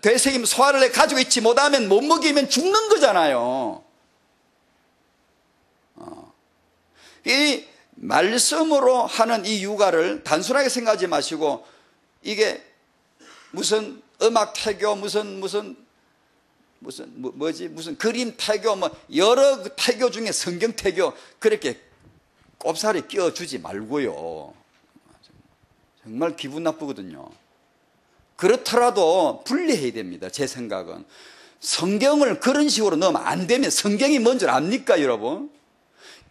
되새김 소화를 가지고 있지 못하면 못 먹이면 죽는 거잖아요. 이 말씀으로 하는 이 육아를 단순하게 생각하지 마시고 이게 무슨 음악 태교 무슨 그림 태교 뭐 여러 태교 중에 성경 태교 그렇게 꼽사리 끼워주지 말고요. 정말 기분 나쁘거든요. 그렇더라도 분리해야 됩니다. 제 생각은 성경을 그런 식으로 넣으면 안 되면 성경이 뭔 줄 압니까 여러분?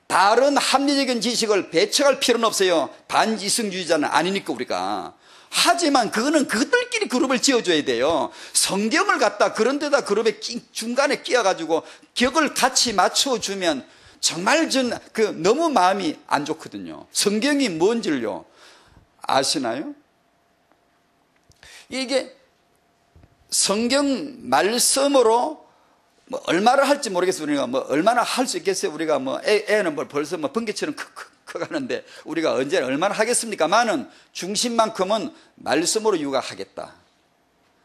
다른 합리적인 지식을 배척할 필요는 없어요. 반이성주의자는 아니니까 우리가. 하지만 그거는 그들끼리 그룹을 지어줘야 돼요. 성경을 갖다 그런 데다 그룹에 중간에 끼워가지고 격을 같이 맞춰주면 정말 너무 마음이 안 좋거든요. 성경이 뭔지를요 아시나요? 이게 성경 말씀으로 뭐 얼마나 할지 모르겠어요. 우리가 뭐 얼마나 할 수 있겠어요. 우리가 뭐 애는 뭐 벌써 뭐 번개처럼 커가는데 우리가 언제 얼마나 하겠습니까만은 중심만큼은 말씀으로 육아하겠다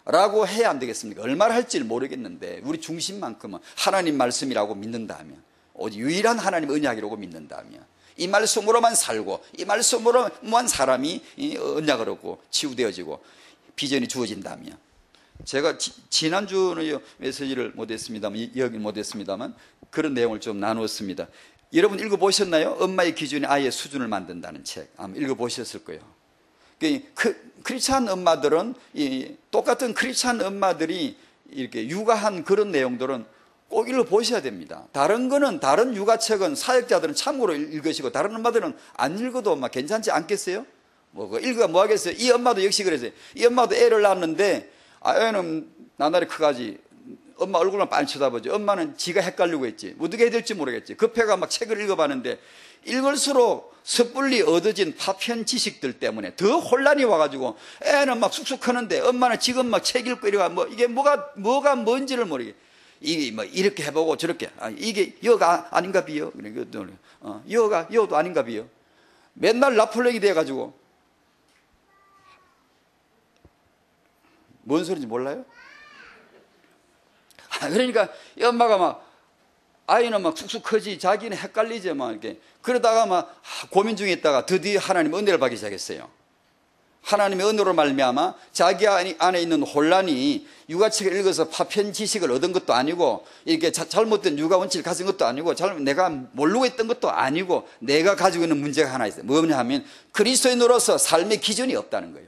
라고 해야 안 되겠습니까? 얼마나 할지 모르겠는데 우리 중심만큼은 하나님 말씀이라고 믿는다면, 오직 유일한 하나님 언약이라고 믿는다면, 이 말씀으로만 살고 이 말씀으로만 사람이 언약을 얻고 치유되어지고 비전이 주어진다면, 제가 지난주는 메시지를 못했습니다만 여기 못했습니다만 그런 내용을 좀 나누었습니다. 여러분 읽어보셨나요? 엄마의 기준이 아이의 수준을 만든다는 책 아마 읽어보셨을 거예요. 크리스찬 엄마들은 똑같은 크리스찬 엄마들이 이렇게 육아한 그런 내용들은 꼭 읽어보셔야 됩니다. 다른 거는 다른 육아책은 사역자들은 참고로 읽으시고 다른 엄마들은 안 읽어도 막 괜찮지 않겠어요? 뭐 읽어가 뭐 하겠어요? 이 엄마도 역시 그랬어요. 이 엄마도 애를 낳았는데 애는 나날이 커가지 엄마 얼굴만 빤히 쳐다보지. 엄마는 지가 헷갈리고 있지. 어떻게 해야 될지 모르겠지. 급해가 막 책을 읽어봤는데 읽을수록 섣불리 얻어진 파편 지식들 때문에 더 혼란이 와가지고 애는 막 쑥쑥 크는데 엄마는 지금 막 책 읽고 이래가 뭐 이게 뭐가 뭔지를 모르게. 이게 뭐 이렇게 해보고 저렇게 이게 여가 아닌가 비요. 여도 아닌가 비요. 맨날 나풀랭이 돼가지고 뭔 소리인지 몰라요? 그러니까 이 엄마가 막 아이는 막 쑥쑥 커지 자기는 헷갈리지 막 이렇게 그러다가 막 고민 중에 있다가 드디어 하나님 은혜를 받기 시작했어요. 하나님의 은혜로 말미암아 자기 안에 있는 혼란이 육아책을 읽어서 파편 지식을 얻은 것도 아니고 이렇게 잘못된 육아 원칙을 가진 것도 아니고 내가 모르고 있던 것도 아니고 내가 가지고 있는 문제가 하나 있어요. 뭐냐 하면 그리스도인으로서 삶의 기준이 없다는 거예요.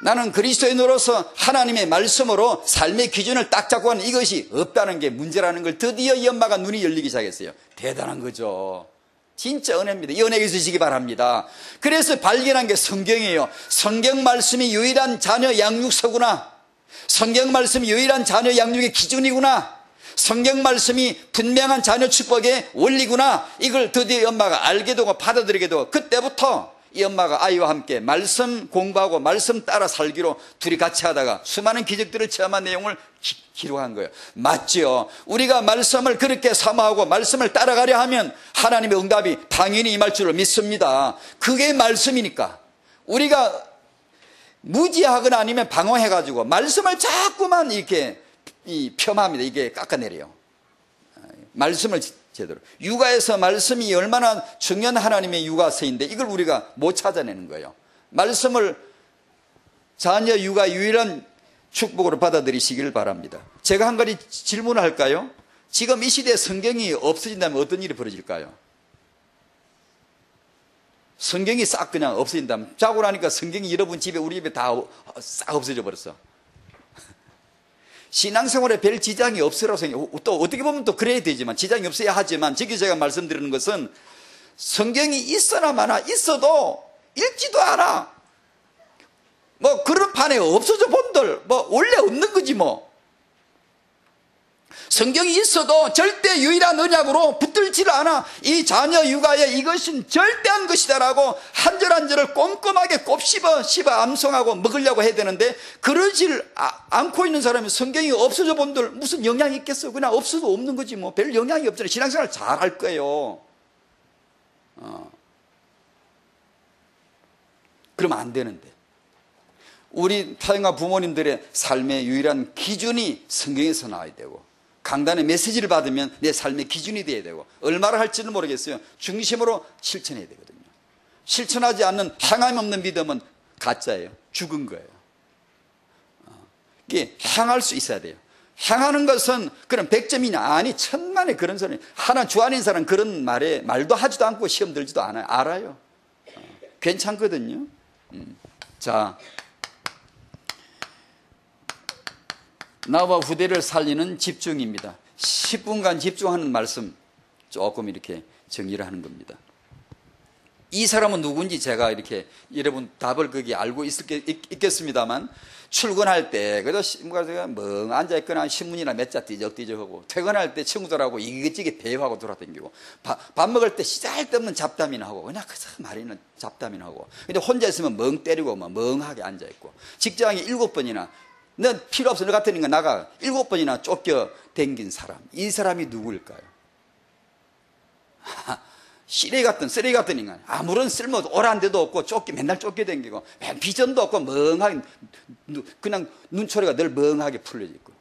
나는 그리스도인으로서 하나님의 말씀으로 삶의 기준을 딱 잡고 하는 이것이 없다는 게 문제라는 걸 드디어 이 엄마가 눈이 열리기 시작했어요. 대단한 거죠. 진짜 은혜입니다. 이 은혜 있으시기 바랍니다. 그래서 발견한 게 성경이에요. 성경 말씀이 유일한 자녀 양육서구나. 성경 말씀이 유일한 자녀 양육의 기준이구나. 성경 말씀이 분명한 자녀 축복의 원리구나. 이걸 드디어 엄마가 알게 되고 받아들이게 되고 그때부터 이 엄마가 아이와 함께 말씀 공부하고 말씀 따라 살기로 둘이 같이 하다가 수많은 기적들을 체험한 내용을 기록한 거예요. 맞죠? 우리가 말씀을 그렇게 사모하고 말씀을 따라가려 하면 하나님의 응답이 당연히 임할 줄을 믿습니다. 그게 말씀이니까 우리가 무지하거나 아니면 방황해가지고 말씀을 자꾸만 이렇게 폄하합니다. 이게 깎아내려요. 말씀을 제대로. 육아에서 말씀이 얼마나 중요한 하나님의 육아서인데 이걸 우리가 못 찾아내는 거예요. 말씀을 자녀 육아 유일한 축복으로 받아들이시길 바랍니다. 제가 한 가지 질문을 할까요? 지금 이 시대에 성경이 없어진다면 어떤 일이 벌어질까요? 성경이 싹 그냥 없어진다면 자고 나니까 성경이 여러분 집에 우리 집에 다 싹 없어져 버렸어. 신앙생활에 별 지장이 없으라고 생각해요. 또 어떻게 보면 또 그래야 되지만 지장이 없어야 하지만 지금 제가 말씀드리는 것은 성경이 있어나 마나 있어도 읽지도 않아. 뭐 그런 판에 없어져 본들 뭐 원래 없는 거지 뭐. 성경이 있어도 절대 유일한 언약으로 붙들지를 않아. 이 자녀 육아에 이것은 절대한 것이다라고 한 절 한 절을 꼼꼼하게 꼭 씹어 암송하고 먹으려고 해야 되는데 그러질 않고 있는 사람이 성경이 없어져 본들 무슨 영향이 있겠어. 그냥 없어도 없는 거지 뭐. 별 영향이 없잖아요. 신앙생활 잘 할 거예요. 그러면 안 되는데 우리 타영아 부모님들의 삶의 유일한 기준이 성경에서 나와야 되고 강단의 메시지를 받으면 내 삶의 기준이 돼야 되고, 얼마나 할지는 모르겠어요. 중심으로 실천해야 되거든요. 실천하지 않는 향함 없는 믿음은 가짜예요. 죽은 거예요. 이게 향할 수 있어야 돼요. 향하는 것은 그런 100점이냐? 아니, 천만의 그런 소리. 하나 주 안인 사람 그런 말에 말도 하지도 않고 시험 들지도 않아요. 알아요. 괜찮거든요. 자, 나와 후대를 살리는 집중입니다. 10분간 집중하는 말씀 조금 이렇게 정리를 하는 겁니다. 이 사람은 누군지 제가 이렇게 여러분 답을 거기 알고 있겠습니다만, 출근할 때 그래도 멍 앉아있거나 신문이나 몇 자 띠적띠적하고, 퇴근할 때 친구들하고 이것저것 대화하고 돌아다니고, 밥 먹을 때 시잘데없는 잡담이나 하고, 그냥 그저 말이는 잡담이나 하고, 근데 혼자 있으면 멍 때리고 멍하게 앉아있고, 직장에 7번이나 너 필요 없어, 너 같으니까 나가 7번이나 쫓겨 댕긴 사람, 이 사람이 누구일까요? 쓰레기 같은 인간, 아무런 쓸모도 오란 데도 없고 맨날 쫓겨 댕기고, 비전도 없고 멍하게 그냥 눈초리가 늘 멍하게 풀려져 있고,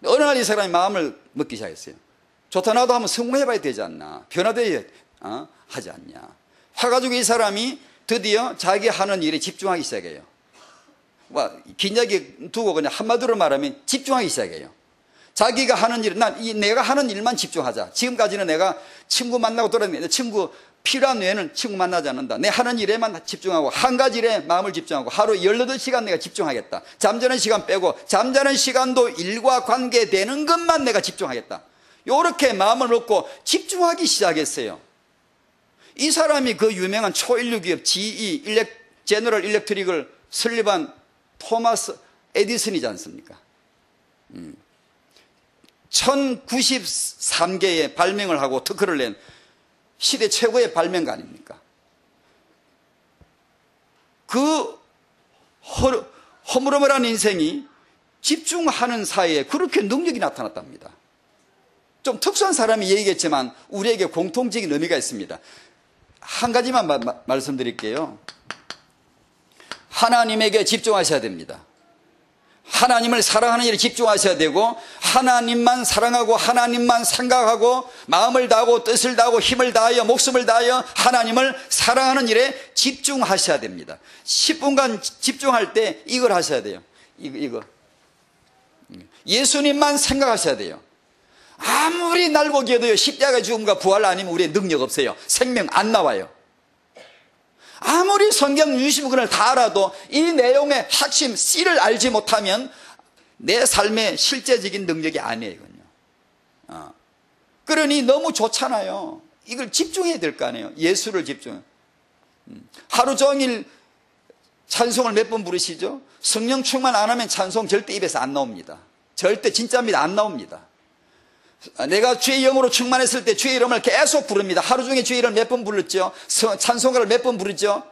어느 날 이 사람이 마음을 먹기 시작했어요. 좋다 나도 한번 성공해봐야 되지 않나, 변화돼야 하지 않냐 해가지고 이 사람이 드디어 자기 하는 일에 집중하기 시작해요. 긴 이야기 두고 그냥 한마디로 말하면 집중하기 시작해요. 자기가 하는 일, 내가 하는 일만 집중하자. 지금까지는 내가 친구 만나고 돌아다니는데 친구 필요한 외에는 친구 만나지 않는다. 내 하는 일에만 집중하고 한 가지 일에 마음을 집중하고 하루 18시간 내가 집중하겠다. 잠자는 시간 빼고 잠자는 시간도 일과 관계되는 것만 내가 집중하겠다. 요렇게 마음을 먹고 집중하기 시작했어요. 이 사람이 그 유명한 초인류 기업 GE 제너럴 일렉트릭을 설립한 토마스 에디슨이지 않습니까? 1093개의 발명을 하고 특허를 낸 시대 최고의 발명가 아닙니까? 그 허물어물한 인생이 집중하는 사이에 그렇게 능력이 나타났답니다. 좀 특수한 사람이 얘기했지만 우리에게 공통적인 의미가 있습니다. 한 가지만 말씀드릴게요. 하나님에게 집중하셔야 됩니다. 하나님을 사랑하는 일에 집중하셔야 되고, 하나님만 사랑하고 하나님만 생각하고 마음을 다하고 뜻을 다하고 힘을 다하여 목숨을 다하여 하나님을 사랑하는 일에 집중하셔야 됩니다. 10분간 집중할 때 이걸 하셔야 돼요. 이거 예수님만 생각하셔야 돼요. 아무리 날고 기어도요, 십자가 죽음과 부활 아니면 우리의 능력 없어요. 생명 안 나와요. 아무리 성경 유심근을 다 알아도 이 내용의 핵심 C를 알지 못하면 내 삶의 실제적인 능력이 아니에요. 그러니 너무 좋잖아요. 이걸 집중해야 될 거 아니에요. 예수를 집중. 하루 종일 찬송을 몇 번 부르시죠? 성령 충만 안 하면 찬송 절대 입에서 안 나옵니다. 절대 진짜입니다. 안 나옵니다. 내가 주의 영으로 충만했을 때 주의 이름을 계속 부릅니다. 하루 종일 주의 이름을 몇 번 불렀죠? 찬송가를 몇 번 부르죠?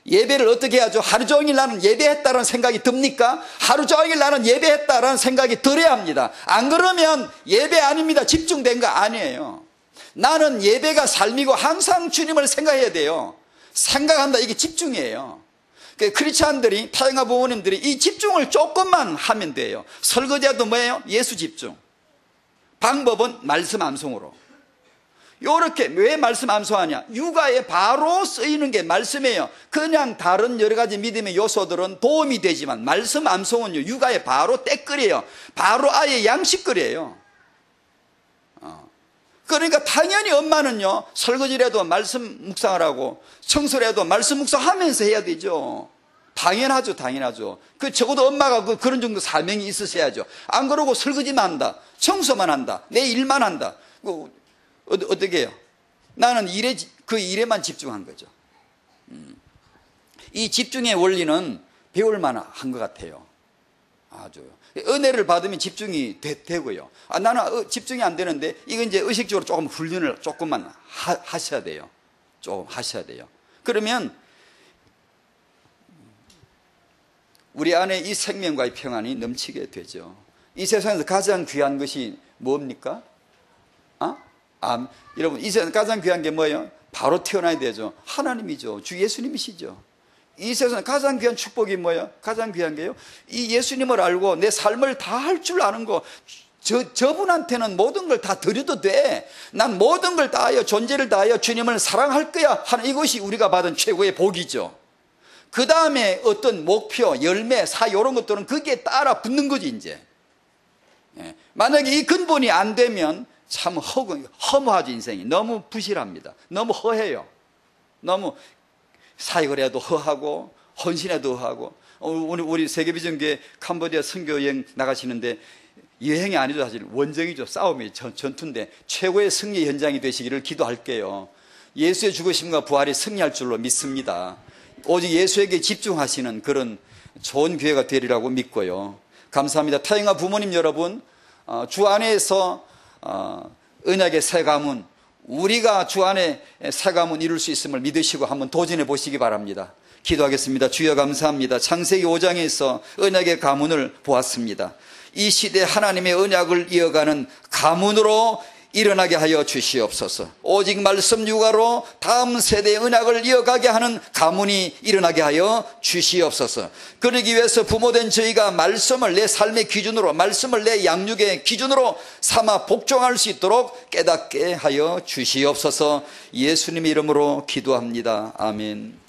예배를 어떻게 하죠? 하루 종일 나는 예배했다는 생각이 듭니까? 하루 종일 나는 예배했다는 생각이 들어야 합니다. 안 그러면 예배 아닙니다. 집중된 거 아니에요. 나는 예배가 삶이고 항상 주님을 생각해야 돼요. 생각한다, 이게 집중이에요. 크리스찬들이, 타영아 부모님들이 이 집중을 조금만 하면 돼요. 설거지도 뭐예요? 예수 집중. 방법은 말씀 암송으로. 요렇게. 왜 말씀 암송하냐? 육아에 바로 쓰이는 게 말씀이에요. 그냥 다른 여러 가지 믿음의 요소들은 도움이 되지만 말씀 암송은요, 육아에 바로 때끓여요. 바로 아예 양식거리예요. 그러니까 당연히 엄마는요, 설거지를 해도 말씀 묵상을 하고 청소를 해도 말씀 묵상하면서 해야 되죠. 당연하죠. 적어도 엄마가 그런 정도 사명이 있으셔야죠. 안 그러고 설거지만 한다, 청소만 한다, 내 일만 한다. 어떻게 해요? 나는 그 일에만 집중한 거죠. 이 집중의 원리는 배울 만한 것 같아요. 아주. 은혜를 받으면 집중이 되고요. 나는 집중이 안 되는데, 이건 이제 의식적으로 조금 훈련을 조금만 하셔야 돼요. 조금 하셔야 돼요. 그러면 우리 안에 이 생명과의 평안이 넘치게 되죠. 이 세상에서 가장 귀한 것이 뭡니까? 여러분, 이 세상에서 가장 귀한 게 뭐예요? 바로 태어나야 되죠. 하나님이죠. 주 예수님이시죠. 이 세상에서 가장 귀한 축복이 뭐예요? 가장 귀한 게요, 이 예수님을 알고 내 삶을 다 할 줄 아는 거. 저분한테는 모든 걸 다 드려도 돼. 난 모든 걸 다하여 존재를 다하여 주님을 사랑할 거야 하는 이것이 우리가 받은 최고의 복이죠. 그 다음에 어떤 목표, 열매, 사 이런 것들은 거기에 따라 붙는 거지 이제. 만약에 이 근본이 안 되면 참 허무하죠. 인생이 너무 부실합니다. 너무 허해요. 너무 사역을 해도 허하고 헌신해도 허하고. 우리 세계비전교회 캄보디아 선교여행 나가시는데 여행이 아니죠. 사실 원정이죠. 싸움이죠. 전투인데 최고의 승리 현장이 되시기를 기도할게요. 예수의 죽으심과 부활이 승리할 줄로 믿습니다. 오직 예수에게 집중하시는 그런 좋은 교회가 되리라고 믿고요. 감사합니다. 타영아 부모님 여러분, 주 안에서 언약의 새 가문, 우리가 주 안에 새 가문 이룰 수 있음을 믿으시고 한번 도전해 보시기 바랍니다. 기도하겠습니다. 주여 감사합니다. 창세기 5장에서 언약의 가문을 보았습니다. 이 시대 하나님의 언약을 이어가는 가문으로 일어나게 하여 주시옵소서. 오직 말씀 육아로 다음 세대의 언약을 이어가게 하는 가문이 일어나게 하여 주시옵소서. 그러기 위해서 부모된 저희가 말씀을 내 삶의 기준으로, 말씀을 내 양육의 기준으로 삼아 복종할 수 있도록 깨닫게 하여 주시옵소서. 예수님의 이름으로 기도합니다. 아멘.